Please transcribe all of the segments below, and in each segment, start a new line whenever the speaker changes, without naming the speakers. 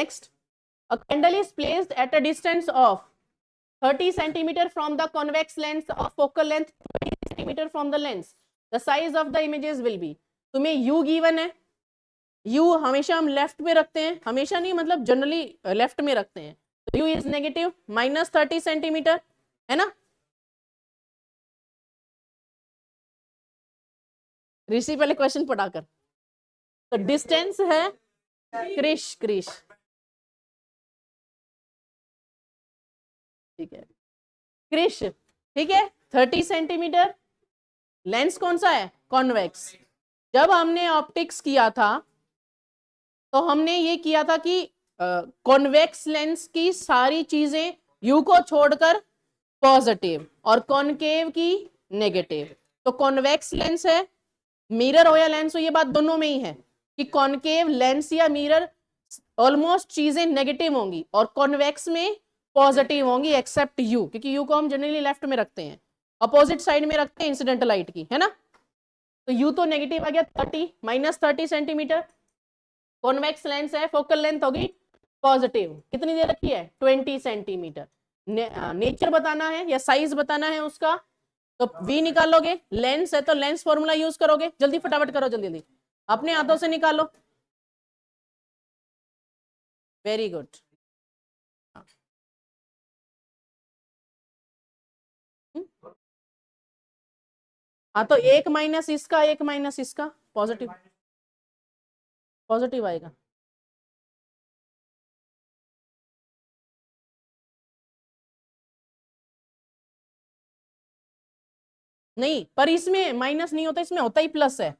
Next, a candle is placed at a distance of 30 centimeter from the convex lens of focal length 20 centimeter from the lens. The size of the images will be. तुम्हें u given है, u हमेशा हम left में रखते हैं, हमेशा नहीं मतलब जनरली लेफ्ट में रखते हैं, तो u इज नेगेटिव -30 सेंटीमीटर, है ना। ऋषि पहले क्वेश्चन पढ़ाकर, तो डिस्टेंस है क्रिश ठीक है, क्रिश ठीक है 30 सेंटीमीटर। लेंस कौन सा है, कॉन्वेक्स। जब हमने ऑप्टिक्स किया था तो हमने ये किया था कि कॉन्वेक्स लेंस की सारी चीजें यू को छोड़कर पॉजिटिव और कॉनकेव की नेगेटिव। तो कॉन्वेक्स लेंस है, मिरर हो या लेंस हो, ये बात दोनों में ही है कि कॉनकेव लेंस या मिरर ऑलमोस्ट चीजें नेगेटिव होंगी और कॉन्वेक्स में पॉजिटिव होंगी एक्सेप्ट यू, क्योंकि यू को हम जनरली लेफ्ट में रखते हैं, अपोजिट साइड में रखते हैं इंसिडेंट लाइट की, है ना। तो यू तो नेगेटिव आ गया 30 सेंटीमीटर। कॉन्वेक्स लेंस है, फोकल लेंथ होगी पॉजिटिव, कितनी दे रखी है 20 सेंटीमीटर। नेचर बताना है या साइज बताना है उसका, तो v निकालोगे, लेंस है तो लेंस फॉर्मूला यूज करोगे, जल्दी फटाफट करो, जल्दी अपने हाथों से निकालो, वेरी गुड। हाँ तो एक माइनस इसका पॉजिटिव आएगा। नहीं, पर इसमें माइनस नहीं होता, इसमें होता ही प्लस है,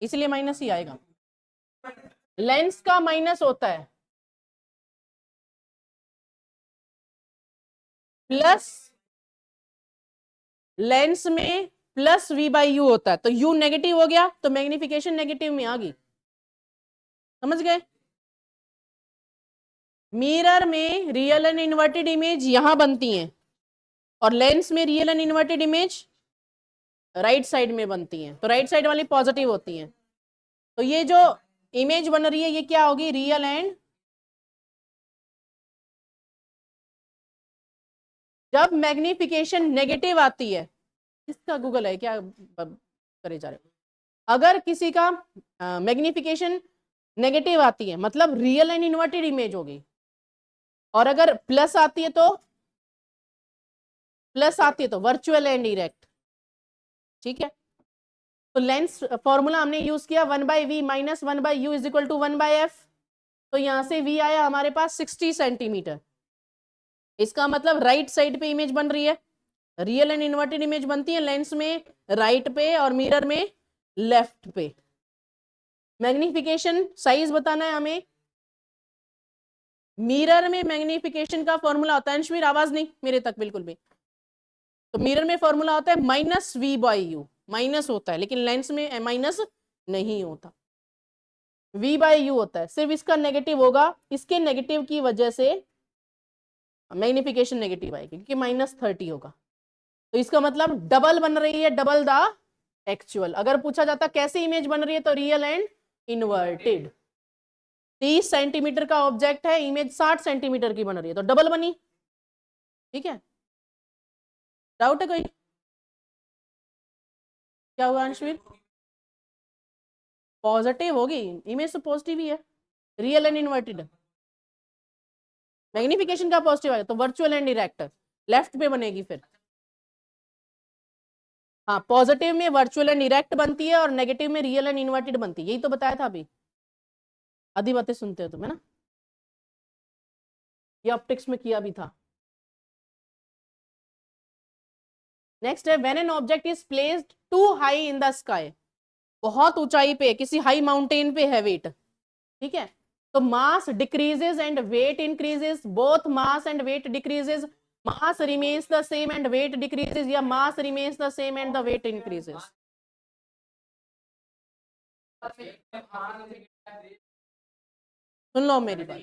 इसलिए माइनस ही आएगा। लेंस का माइनस होता है प्लस, लेंस में प्लस v बाई यू होता है, तो u नेगेटिव हो गया तो मैग्निफिकेशन नेगेटिव में आ गई, समझ गए। मिरर में रियल एंड इन्वर्टेड इमेज यहां बनती हैं और लेंस में real and inverted image right side में बनती हैं, तो राइट साइड वाली पॉजिटिव होती हैं। तो ये जो इमेज बन रही है ये क्या होगी, रियल एंड, जब मैग्निफिकेशन नेगेटिव आती है, इसका गूगल है क्या करे जा रहे हो, अगर किसी का मैग्निफिकेशन नेगेटिव आती है मतलब रियल एंड इन्वर्टेड इमेज होगी, और अगर प्लस आती है तो वर्चुअल एंड इरेक्ट, ठीक है। तो लेंस फॉर्मूला हमने यूज किया 1/v minus 1/u is equal to 1/f, तो यहां से v आया हमारे पास 60 सेंटीमीटर। इसका मतलब राइट साइड पे इमेज बन रही है, रियल एंड इन्वर्टेड इमेज बनती है लेंस में राइट पे और मिरर में लेफ्ट पे। मैग्निफिकेशन साइज बताना है हमें, मिरर में मैग्निफिकेशन का फॉर्मूला होता है, अंशवीर आवाज नहीं मेरे तक बिल्कुल भी, तो मिरर में फॉर्मूला होता है -v/u, माइनस होता है, लेकिन लेंस में माइनस नहीं होता, v/u होता है, सिर्फ इसका नेगेटिव होगा, इसके नेगेटिव की वजह से मैग्निफिकेशन नेगेटिव आएगी क्योंकि -30 होगा। तो इसका मतलब डबल बन रही है, डबल द एक्चुअल। अगर पूछा जाता कैसी इमेज बन रही है तो रियल एंड इन्वर्टेड। 30 सेंटीमीटर का ऑब्जेक्ट है, इमेज 60 सेंटीमीटर की बन रही है तो डबल बनी, ठीक है। डाउट है कोई, क्या हुआ अंशवीर, पॉजिटिव होगी इमेज तो पॉजिटिव ही है, रियल एंड इन्वर्टेड, मैग्निफिकेशन का पॉजिटिव आएगा तो वर्चुअल एंड डायरेक्ट लेफ्ट पे बनेगी फिर। हाँ पॉजिटिव में वर्चुअल एंड डायरेक्ट बनती है और नेगेटिव में रियल एंड इन्वर्टेड बनती है, यही तो बताया था अभी, आधी बातें सुनते हो तुम, है ना, ये ऑप्टिक्स में किया भी था। नेक्स्ट है when an object is placed too high in the sky, बहुत ऊंचाई पे किसी हाई माउंटेन पे है वेट, ठीक है, तो mass decreases and weight increases, both mass and weight decreases, mass remains the same and weight decreases, या mass remains the same and the weight increases. सुन लो मेरी बात,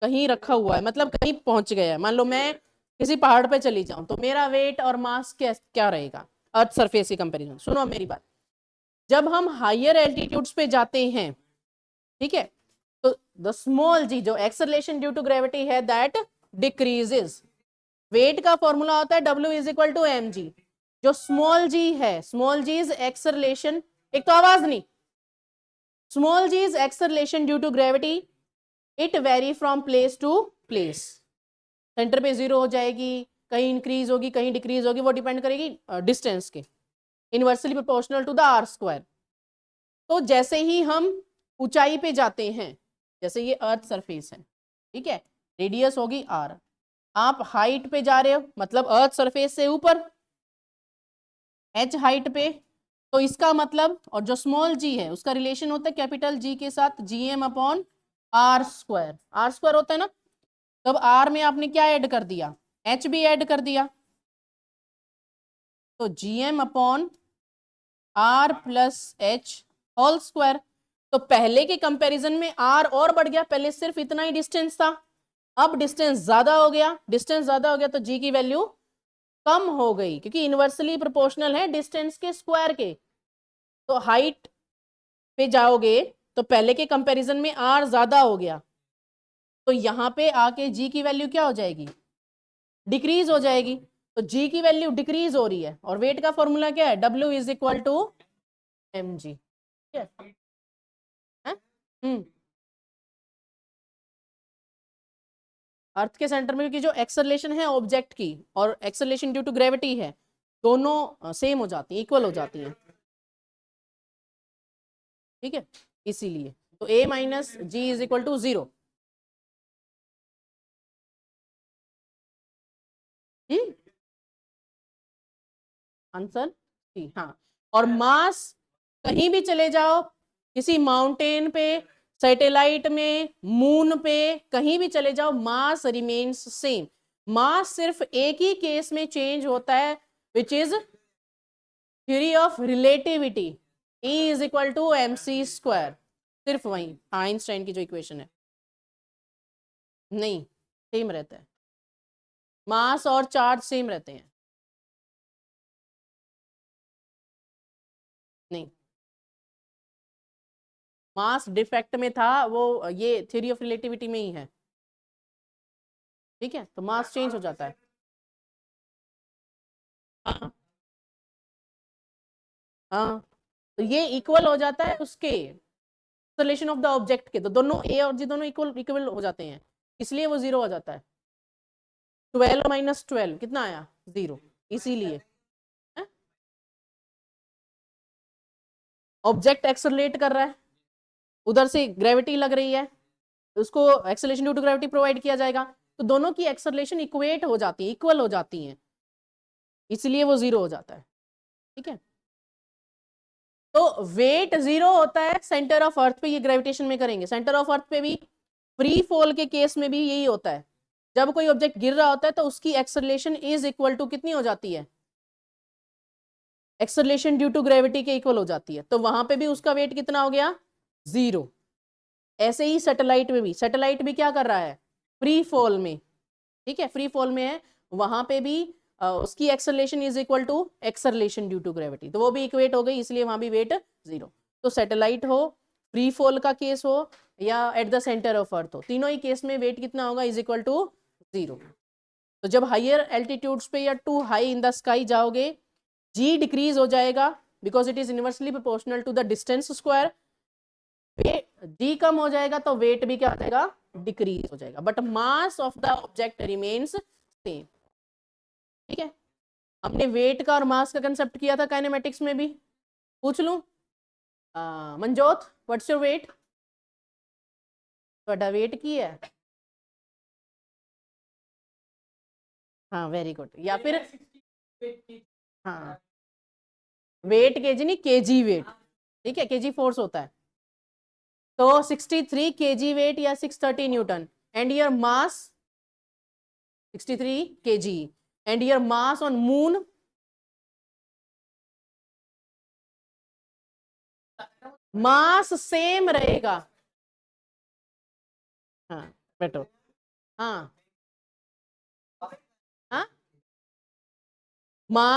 कहीं रखा हुआ है मतलब कहीं पहुंच गया है, मान लो मैं किसी पहाड़ पे चली जाऊं तो मेरा वेट और मास क्या रहेगा अर्थ सरफेस की कंपैरिजन। सुनो मेरी बात, जब हम हायर एल्टीट्यूड्स पे जाते हैं ठीक है, तो द स्मॉल जी जो एक्सेलरेशन ड्यू टू ग्रेविटी है दैट डिक्रीजेस। वेट का फॉर्मूला होता है W is equal to m g. जो स्मॉल जी है, स्मॉल जी इज एक्सेलरेशन, एक तो आवाज नहीं, small g is acceleration due to gravity, it vary from place to place. Centre पे 0 हो जाएगी, कहीं इंक्रीज होगी कहीं डिक्रीज होगी, वो डिपेंड करेगी डिस्टेंस के, inversely proportional to the R square. तो जैसे ही हम ऊंचाई पे जाते हैं, जैसे ये अर्थ सरफेस है, ठीक है, रेडियस होगी r, आप हाइट पे जा रहे हो मतलब अर्थ सरफेस से ऊपर h हाइट पे, तो इसका मतलब, और जो स्मॉल g है उसका रिलेशन होता है कैपिटल G के साथ gm upon R square. R square होता है ना, तब r में आपने क्या ऐड कर दिया, h भी ऐड कर दिया, तो gm upon R plus H whole square. तो पहले के कंपैरिजन में r और बढ़ गया, पहले सिर्फ इतना ही डिस्टेंस था, अब डिस्टेंस ज्यादा हो गया, डिस्टेंस ज्यादा हो गया तो g की वैल्यू कम हो गई, क्योंकि इनवर्सली प्रोपोर्शनल है डिस्टेंस के स्क्वायर के। तो हाइट पे जाओगे तो पहले के कंपैरिजन में r ज्यादा हो गया, तो यहां पे आके g की वैल्यू क्या हो जाएगी, डिक्रीज हो जाएगी। तो g की वैल्यू डिक्रीज हो रही है, और वेट का फॉर्मूला क्या है, W is equal to m g. Earth के सेंटर में, क्योंकि जो एक्सेलरेशन है ऑब्जेक्ट की और एक्सेलरेशन ड्यू टू ग्रेविटी है, दोनों सेम हो जाती है, इक्वल हो जाती हैं, ठीक है, इसीलिए तो a minus g is equal to 0। Answer C, हाँ। और मास, कहीं भी चले जाओ, किसी माउंटेन पे, सैटेलाइट में, मून पे, कहीं भी चले जाओ, मास रिमेन्स सेम। मास सिर्फ एक ही केस में चेंज होता है, which is theory of relativity, E is equal to M C square, सिर्फ वही आइंस्टाइन की जो इक्वेशन है, नहीं सेम रहता है, मास और चार्ज सेम रहते हैं, नहीं मास डिफेक्ट में था वो, ये थ्योरी ऑफ रिलेटिविटी में ही है, ठीक है, तो मास चेंज हो जाता है। हाँ हाँ, तो ये इक्वल हो जाता है उसके एक्सेलरेशन ऑफ द ऑब्जेक्ट के, तो दोनों ए और जी दोनों इक्वल इक्वल हो जाते हैं, इसलिए वो 0 हो जाता है। 12 माइनस 12 कितना आया, 0, इसीलिए ऑब्जेक्ट एक्सेलरेट कर रहा है, उधर से ग्रेविटी लग रही है, उसको acceleration due to gravity provide किया जाएगा, तो दोनों की एक्सेलरेशन इक्वेट हो जाती है, इक्वल हो जाती है, इसलिए वो 0 हो जाता है, ठीक है। तो वेट 0 होता है सेंटर ऑफ अर्थ पे, ये ग्रेविटेशन में करेंगे, सेंटर ऑफ अर्थ पे भी, फ्री फॉल के केस में भी यही होता है, जब कोई ऑब्जेक्ट गिर रहा होता है तो उसकी एक्सेलरेशन इज इक्वल टू कितनी हो जाती है, एक्सेलरेशन ड्यू टू ग्रेविटी के इक्वल हो जाती है, तो वहां पे भी उसका वेट कितना हो गया, 0। ऐसे ही सैटेलाइट में भी, सैटेलाइट भी क्या कर रहा है, फ्री फॉल में, ठीक है, फ्री फॉल में है, वहां पे भी उसकी acceleration is equal to acceleration due to gravity, तो वो भी इक्वेट हो गई, इसलिए वहां भी वेट 0। तो सैटेलाइट हो, फ्री फॉल का केस हो, या at the centre of earth हो, तीनों ही केस में वेट कितना होगा, इज इक्वल टू 0। तो जब हायर एल्टीट्यूड्स पे या too high in the sky जाओगे, जी डिक्रीज हो जाएगा, because it is inversely proportional to the distance square, g कम हो जाएगा तो वेट भी क्या हो जाएगा, डिक्रीज हो जाएगा, but mass of the object remains same, ठीक है। हमने वेट का और मास का कंसेप्ट किया था काइनेमेटिक्स में भी, पूछ लूं, मनजोत व्हाट्स योर वेट, ਤੁਹਾਡਾ वेट की है, हाँ वेरी गुड, या फिर हाँ वेट केजी नहीं, केजी वेट, ठीक है, केजी फोर्स होता है, तो 63 केजी वेट या 630 Newton, and your mass 63 KG, and your mass on moon, mass same रहेगा, हाँ बेटो, हाँ हाँ,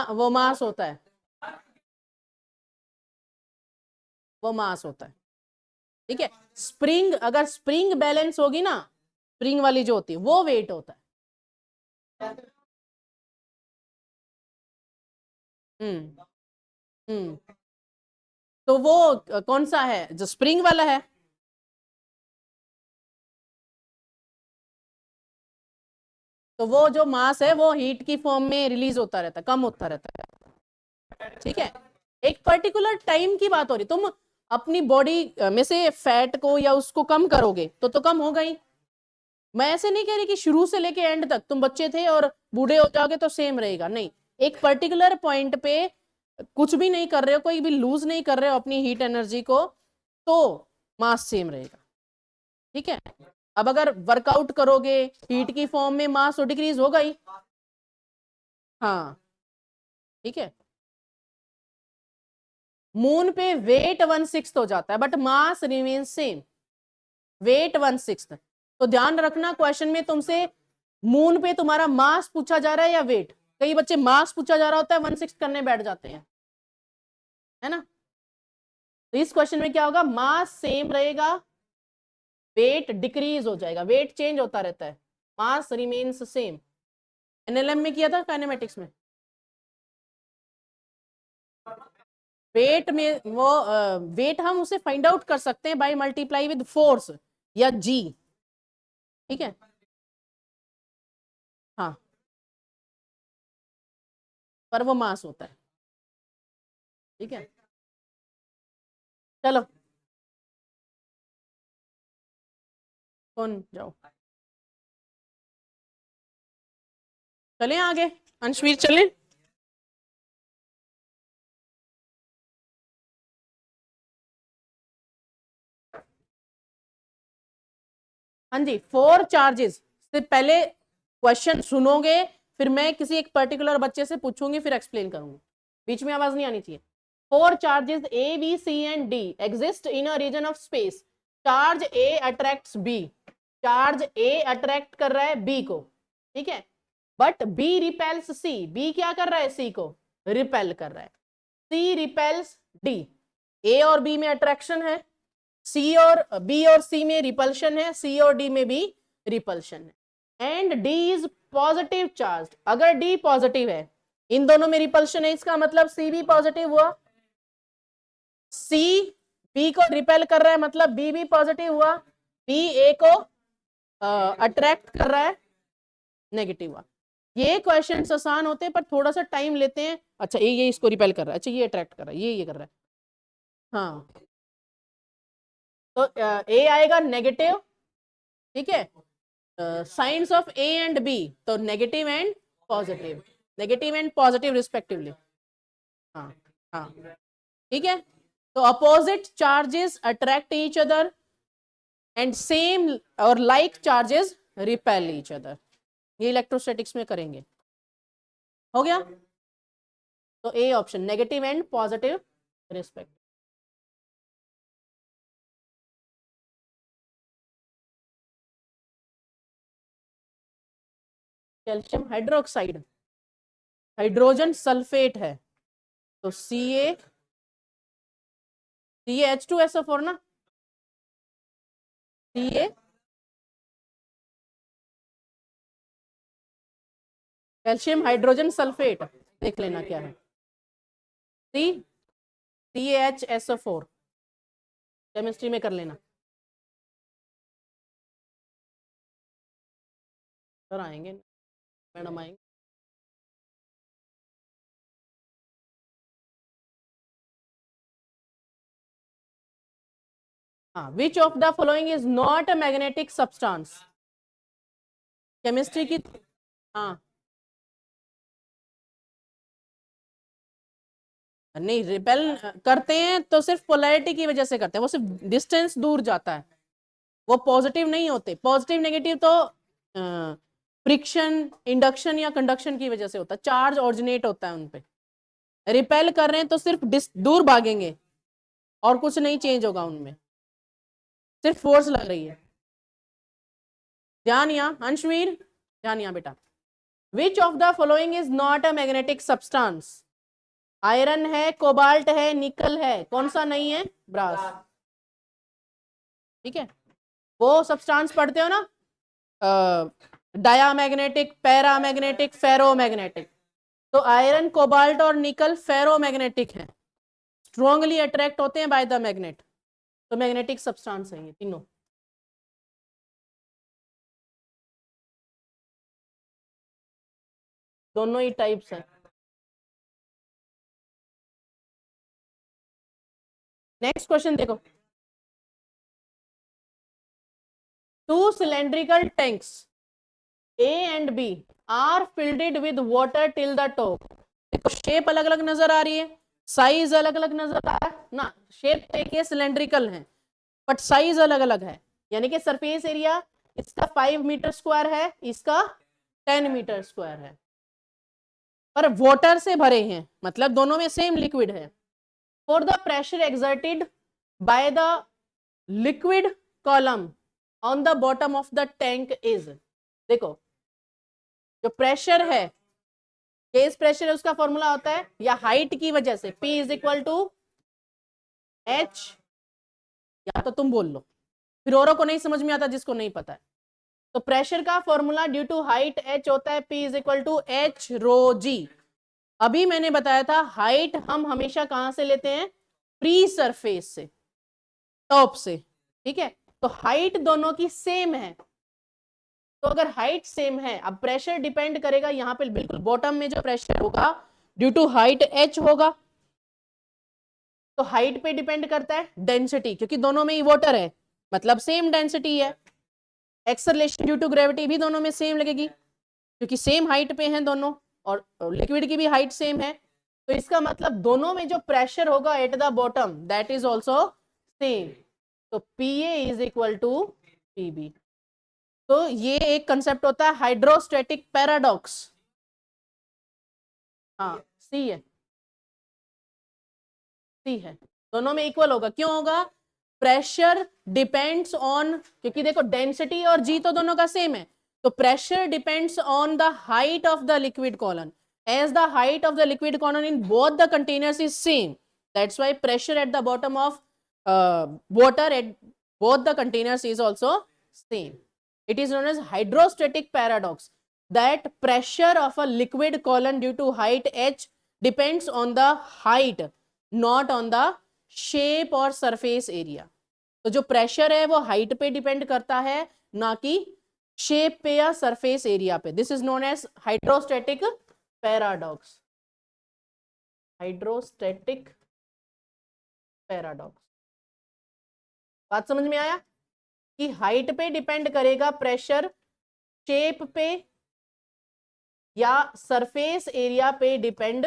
वो मास होता है, वो मास होता है, ठीक है। स्प्रिंग, अगर स्प्रिंग बैलेंस होगी ना, स्प्रिंग वाली जो होती है वो वेट होता है। हम्म हम्म तो वो कौन सा है जो स्प्रिंग वाला है? तो वो जो मास है वो हीट की फॉर्म में रिलीज होता रहता है, कम होता रहता है। ठीक है, एक पर्टिकुलर टाइम की बात हो रही, तुम अपनी बॉडी में से फैट को या उसको कम करोगे तो कम होगा ही। मैं ऐसे नहीं कह रही कि शुरू से लेके एंड तक, तुम बच्चे थे और बूढ़े हो जाओगे तो सेम रहेगा, नहीं। एक पर्टिकुलर पॉइंट पे कुछ भी नहीं कर रहे हो, कोई भी लूज नहीं कर रहे हो अपनी हीट एनर्जी को, तो मास सेम रहेगा। ठीक है, अब अगर वर्कआउट करोगे हीट की फॉर्म में, मास तो डिक्रीज होगा ही। हाँ, ठीक है। मून पे वेट 1/6 हो जाता है but mass remain same, weight 1/6। तो ध्यान रखना, क्वेश्चन में तुमसे मून पे तुम्हारा मास पूछा जा रहा है या वेट। कई बच्चे मास पूछा जा रहा होता है 1/6 करने बैठ जाते हैं, है ना। तो इस क्वेश्चन में क्या होगा, मास सेम रहेगा, वेट डिक्रीज हो जाएगा, वेट चेंज होता रहता है, मास रिमेन्स सेम। एनएलएम में किया था, काइनेमेटिक्स में। वेट में वो वेट हम उसे फाइंड आउट कर सकते हैं बाय मल्टीप्लाई विद फोर्स या जी। ठीक है, हाँ, पर वो मास होता है। ठीक है, चलो कौन जाओ, चलें आगे, अंशवीर चलें। हाँ जी, 4 चार्जेस से पहले क्वेश्चन सुनोगे, फिर मैं किसी एक पर्टिकुलर बच्चे से पूछूंगी, फिर एक्सप्लेन करूंगी, बीच में आवाज नहीं आनी चाहिए। 4 charges A, B, C and D exist in a region of space. Charge A attracts B. Charge A attract कर रहा है B को, ठीक है, but B repels C. B क्या कर रहा है C को, रिपेल कर रहा है। C repels D. A और B में अट्रैक्शन है, सी और बी और सी में रिपल्शन है, सी और डी में भी रिपल्शन है। And D is positive charge, अगर डी पॉजिटिव है, इन दोनों में रिपल्शन है, इसका मतलब सी भी पॉजिटिव हुआ। सी बी को रिपेल कर रहा है, मतलब बी भी पॉजिटिव हुआ। बी ए को अट्रैक्ट कर रहा है, नेगेटिव हुआ। ये क्वेश्चन आसान होते हैं पर थोड़ा सा टाइम लेते हैं। अच्छा, ये इसको रिपेल कर रहा है, अच्छा ये अट्रैक्ट कर रहा है, ये कर रहा है। हाँ, तो ए आएगा नेगेटिव, ठीक है, signs of A and B, तो negative and positive, negative and positive respectively. हाँ हाँ, ठीक है। तो opposite charges attract each other and same और like charges repel each other. ये इलेक्ट्रोस्टैटिक्स में करेंगे, हो गया। तो A option, negative and positive respect. Calcium hydroxide, hydrogen sulphate है, तो CaH2SO4 ना, Ca, कैल्शियम हाइड्रोजन सल्फेट, देख लेना क्या है। CaHSO4, केमिस्ट्री में कर लेना, सर आएंगे, मैडम आएंगे। हाँ, which of the following is not a magnetic substance, chemistry की। हाँ, नहीं, रिपेल करते हैं तो सिर्फ पोलैरिटी की वजह से करते हैं, वो सिर्फ डिस्टेंस दूर जाता है, वो पॉजिटिव नहीं होते। पॉजिटिव नेगेटिव तो फ्रिक्शन, इंडक्शन या कंडक्शन की वजह से होता है, चार्ज ऑरिजिनेट होता है उनपे। रिपेल कर रहे हैं तो सिर्फ दूर भागेंगे और कुछ नहीं चेंज होगा उनमें, सिर्फ फोर्स लग रही है। ध्यान यहाँ अंशवीर, ध्यान यहाँ बेटा। Which of the following is not a magnetic substance, iron है, कोबाल्ट है, निकल है, कौन सा नहीं है, ब्रास। ठीक है, वो सब्सटेंस पढ़ते हो ना, डायामैग्नेटिक, पैरामैग्नेटिक, फेरोमैग्नेटिक। तो आयरन, कोबाल्ट और निकल फेरोमैग्नेटिक है, स्ट्रांगली अट्रैक्ट होते हैं बाय द मैग्नेट, तो मैग्नेटिक सब्सटेंस है ये तीनों। दोनों ही टाइप्स हैं। नेक्स्ट क्वेश्चन देखो, to cylindrical tanks A and B are filled with water till the top। देखो शेप अलग अलग नजर आ रही है, साइज अलग अलग नजर आ रहा है ना, शेप एक ही सिलेंड्रिकल है बट साइज अलग अलग है, यानी कि सरफेस एरिया इसका 5 मीटर स्क्वायर है, इसका 10 मीटर स्क्वायर है, पर वाटर से भरे हैं, मतलब दोनों में सेम लिक्विड है। For the pressure exerted by the liquid column on the bottom of the tank is, देखो जो प्रेशर है, केस प्रेशर है, उसका फॉर्मूला होता है या हाइट की वजह से P is equal to H, या तो तुम बोल लो, फिर औरों को नहीं समझ में आता जिसको नहीं पता है। तो प्रेशर का formula due to height H होता है P is equal to H rho G। अभी मैंने बताया था हाइट हम हमेशा कहां से लेते हैं, फ्री सरफेस से, टॉप से, ठीक है, तो हाइट दोनों की सेम है, तो अगर हाइट सेम है, अब प्रेशर डिपेंड करेगा यहाँ पे बिल्कुल बॉटम में जो प्रेशर होगा ड्यू टू हाइट H होगा, तो हाइट पे डिपेंड करता है डेंसिटी, क्योंकि दोनों में ही वाटर है मतलब सेम डेंसिटी है। एक्सेलरेशन ड्यू टू ग्रेविटी भी दोनों में सेम लगेगी क्योंकि सेम हाइट पे हैं दोनों, और लिक्विड की भी हाइट सेम है, तो इसका मतलब दोनों में जो प्रेशर होगा at the bottom that is also same, तो PA is equal to PB। तो ये एक कंसेप्ट होता है हाइड्रोस्टैटिक पैराडॉक्स। हाँ सी है, सी है, दोनों में इक्वल होगा, क्यों होगा, प्रेशर डिपेंड्स ऑन, क्योंकि देखो डेंसिटी और G तो दोनों का सेम है, तो pressure depends on the height of the liquid column, as the height of the liquid column in both the containers is same, that's why pressure at the bottom of water at both the containers is also same. It is known as hydrostatic paradox, that pressure of a liquid column due to height H depends on the height, not on the shape or surface area। तो जो pressure है वो height पे depend करता है, ना कि shape पे या सरफेस एरिया पे। This is known as hydrostatic paradox, hydrostatic paradox. बात समझ में आया कि हाइट पे डिपेंड करेगा प्रेशर, शेप पे या सरफेस एरिया पे डिपेंड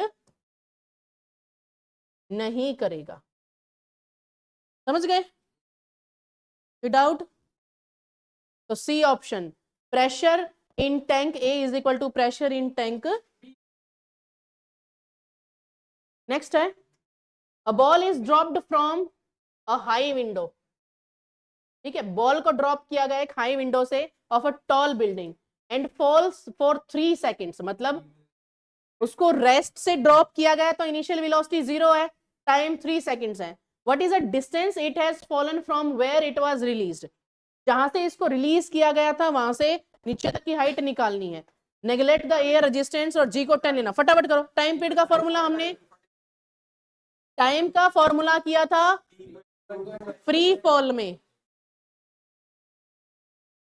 नहीं करेगा। समझ गए विदाउट? तो C option, pressure in tank A is equal to pressure in tank. Next है, a ball is dropped from a high window, ठीक है, बॉल को ड्रॉप किया गया एक हाई विंडो से of a tall building and falls for 3 seconds, मतलब उसको रेस्ट से ड्रॉप किया गया तो इनिशियल वेलोसिटी 0 है, टाइम 3 सेकेंड्स है। What is the distance it has fallen from where it was released, जहां से इसको रिलीज किया गया था वहां से नीचे तक की हाइट निकालनी है। नेगलेक्ट द एयर रेजिस्टेंस और G को 10 लेना, फटाफट करो। टाइम पीरियड का फॉर्मूला हमने टाइम का फॉर्मूला किया था फ्री फॉल में।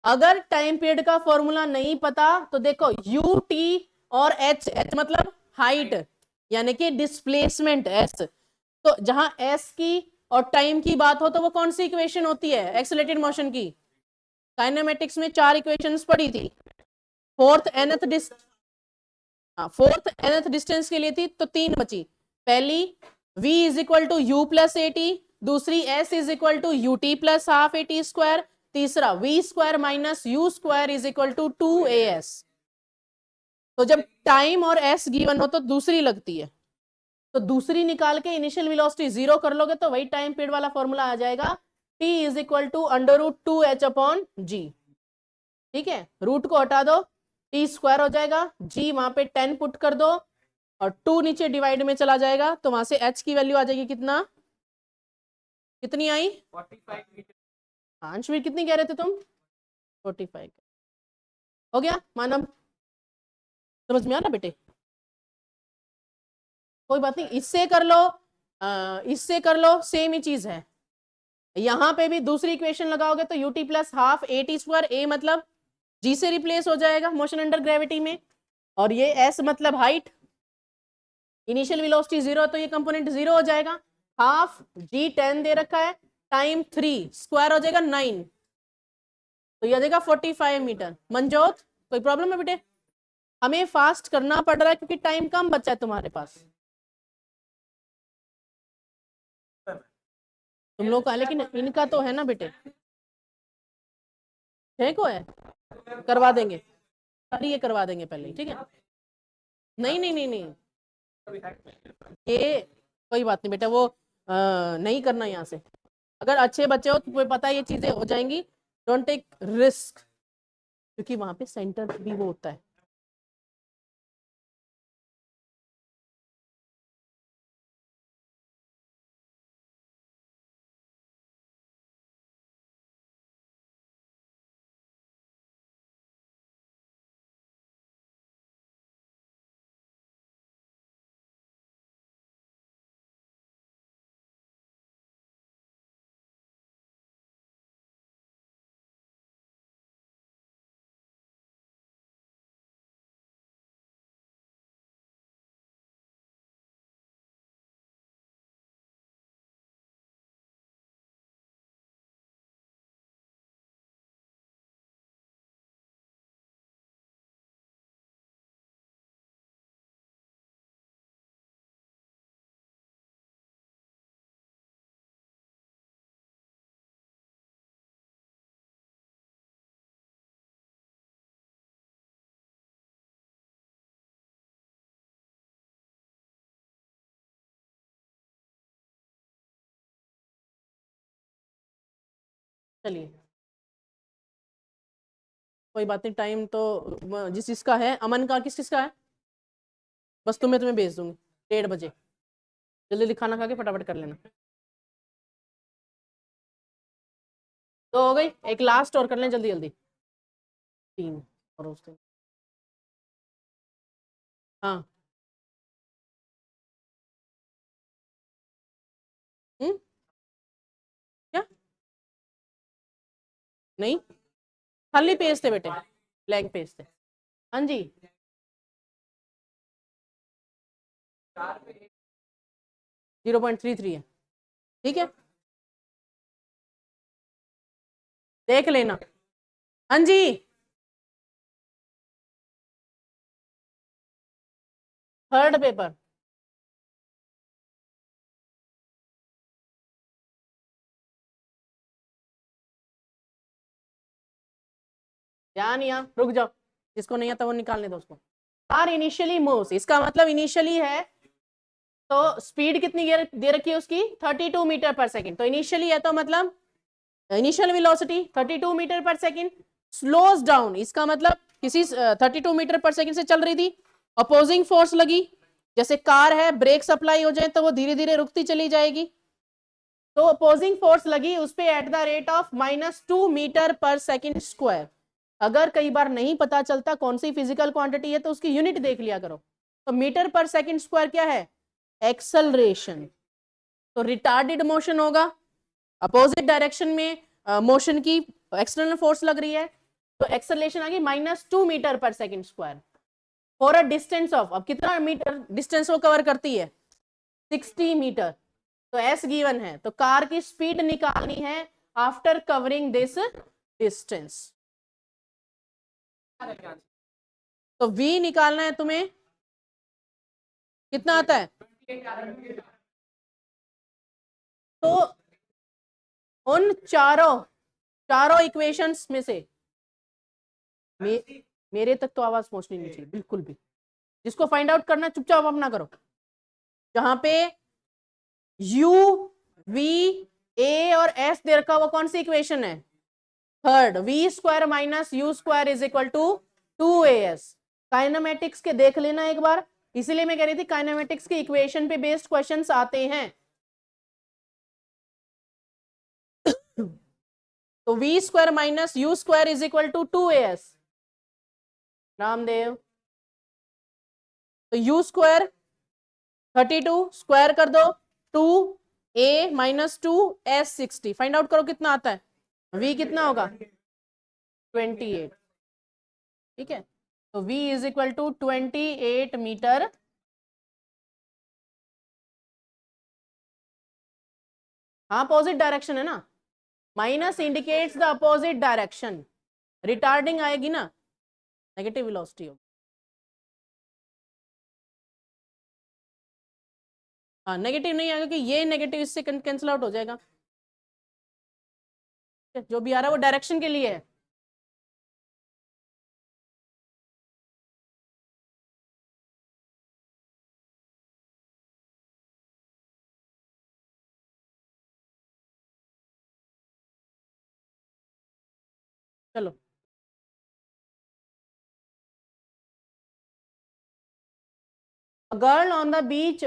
अगर टाइम पीरियड का फॉर्मूला नहीं पता तो देखो UT और H, H मतलब हाइट यानी कि डिस्प्लेसमेंट S, तो जहां S की और टाइम की बात हो तो वो कौन सी इक्वेशन होती है एक्सेलरेटेड मोशन की? काइनेमेटिक्स में 4 इक्वेशंस पढ़ी थी, फोर्थ nth डिस्टेंस के लिए थी तो 3 बची। पहली V is equal to U plus AT, दूसरी S is equal to UT plus half AT square, तीसरा V square minus U square is equal to 2AS। तो जब टाइम और S गिवन हो तो दूसरी लगती है, तो दूसरी निकाल के इनिशियल वेलोसिटी 0 कर लोगे तो वही टाइम पीरियड वाला फॉर्मूला आ जाएगा, T is equal to √2H upon G। ठीक है, रूट को हटा दो, T स्क्वायर हो जाएगा, G वहां पे 10 पुट कर दो और 2 नीचे डिवाइड में चला जाएगा, तो वहां से H की वैल्यू आ जाएगी कितना, कितनी आई 45 मीटर। अंशवीर कितनी कह रहे थे तुम? 45। हो गया मानव, समझ में आ रहा बेटे? कोई बात नहीं, इससे कर लो, इससे कर लो, सेम ही चीज है। यहां पे भी दूसरी इक्वेशन लगाओगे तो u t plus half a t square, a मतलब जी से रिप्लेस हो जाएगा मोशन अंडर ग्रेविटी में, और ये एस मतलब हाइट, इनिशियल वेलोसिटी 0 तो ये कंपोनेंट 0 हो जाएगा। हाफ जी 10 दे रखा है, टाइम 3, स्क्वायर हो जाएगा 9, तो ये आ जाएगा 45 मीटर। मनजोत कोई प्रॉब्लम है बेटे? हमें फास्ट करना पड़ रहा है क्योंकि टाइम कम बचा है तुम्हारे पास। तुम लोग का, लेकिन इनका तो है ना बेटे, 6 को है, करवा देंगे, अरे ये करवा देंगे पहले, ठीक है? नहीं नहीं नहीं नहीं, ये कोई बात नहीं बेटा, वो नहीं करना यहाँ से। अगर अच्छे बच्चे हो तो तुम्हें पता है ये चीजें हो जाएंगी, डोंट टेक रिस्क, क्योंकि वहां पे सेंटर भी वो होता है। चलिए कोई बात नहीं, टाइम तो जिस चीज का है, अमन का किस चीज का है, बस तुम्हें भेज दूंगी 1:30 बजे, जल्दी जल्दी खाना खा के फटाफट कर लेना। तो हो गई, एक लास्ट और कर लें जल्दी जल्दी, 3 और उसके, हाँ। हम्म, क्या? नहीं, खाली पेज थे बेटे, ब्लैंक पेज थे। हाँ जी, 0.33 है, ठीक है, देख लेना। हाँ जी, थर्ड पेपर, ध्यान यहाँ, रुक जाओ, जिसको नहीं आता वो निकालने दो उसको। आर इनिशियली मूव्स, इसका मतलब इनिशियली है, तो स्पीड कितनी दे रखी है उसकी, 32 मीटर पर सेकंड, तो इनिशियली है तो मतलब initial velocity 32 metre per second, slows down, इसका मतलब किसी 32 मीटर पर सेकंड से चल रही थी, अपोजिंग फोर्स लगी, जैसे कार है, ब्रेक सप्लाई हो जाए तो वो धीरे धीरे रुकती चली जाएगी, तो अपोजिंग फोर्स लगी उस पे at the rate of -2 metre per second square. अगर कई बार नहीं पता चलता कौन सी फिजिकल क्वांटिटी है तो उसकी यूनिट देख लिया करो, तो मीटर पर सेकंड स्क्वायर क्या है, एक्सेलरेशन, तो रिटार्डेड मोशन होगा, अपोजिट डायरेक्शन में मोशन की एक्सटर्नल फोर्स लग रही है, तो एक्सेलरेशन आ गई -2 metre per second square for a distance of, अब कितना मीटर डिस्टेंस वो कवर करती है, 60 मीटर, तो एस गिवन है, तो कार की स्पीड निकालनी है आफ्टर कवरिंग दिस डिस्टेंस, तो वी निकालना है तुम्हें, कितना आता है, तो उन चारों इक्वेशंस में से मेरे तक तो आवाज पहुंचनी नहीं चाहिए बिल्कुल भी, जिसको फाइंड आउट करना चुपचाप अपना करो, जहां पे u v a और s दे रखा, वो कौन सी इक्वेशन है, third, v square minus u square is equal to 2as, kinematics के देख लेना एक बार, इसीलिए मैं कह रही थी काइनेमेटिक्स के इक्वेशन पे बेस्ड क्वेश्चंस आते हैं। तो v square minus u square is equal to 2as। Ramdev, तो यू स्क्वायर 32 स्क्वायर कर दो 2a minus 2s 60, find out करो कितना आता है। v कितना होगा 28, ठीक है। तो v is equal to 28 metre. हाँ अपोजिट डायरेक्शन है ना, minus indicates the opposite direction, retarding आएगी ना, नेगेटिव वेलोसिटी होगी। हाँ नेगेटिव नहीं आएगा क्योंकि ये नेगेटिव इससे कैंसिल आउट हो जाएगा, जो भी आ रहा है वो डायरेक्शन के लिए है। चलो A girl on the beach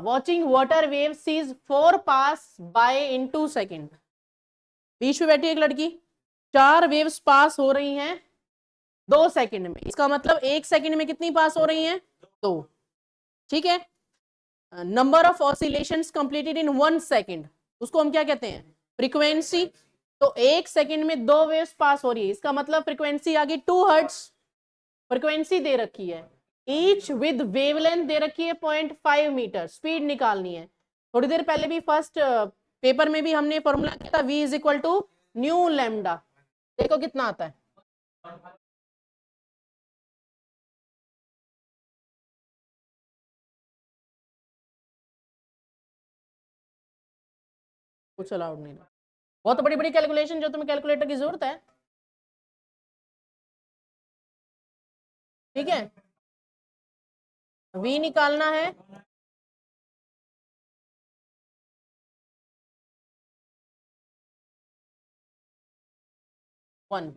watching water waves sees 4 pass by in 2 seconds. बीच में बैठी एक लड़की, 4 वेव्स पास हो रही हैं 2 सेकंड में। इसका मतलब 1 सेकंड में कितनी पास हो रही हैं 2, ठीक है। Number of oscillations completed in 1 second, उसको हम क्या कहते हैं फ्रीक्वेंसी। तो 1 सेकंड में 2 वेव्स पास हो रही है, इसका मतलब फ्रीक्वेंसी आ गई 2 हर्ट्ज। फ्रीक्वेंसी दे रखी है, ईच विद वेवलेंथ दे रखी है 0.5 मीटर, स्पीड निकालनी है। थोड़ी देर पहले भी फर्स्ट पेपर में भी हमने फॉर्मूला किया था v is equal to nu lambda, देखो कितना आता है। कुछ अलाउड नहीं, बहुत बड़ी बड़ी कैलकुलेशन जो तुम्हें कैलकुलेटर की जरूरत है, ठीक है। v निकालना है, 1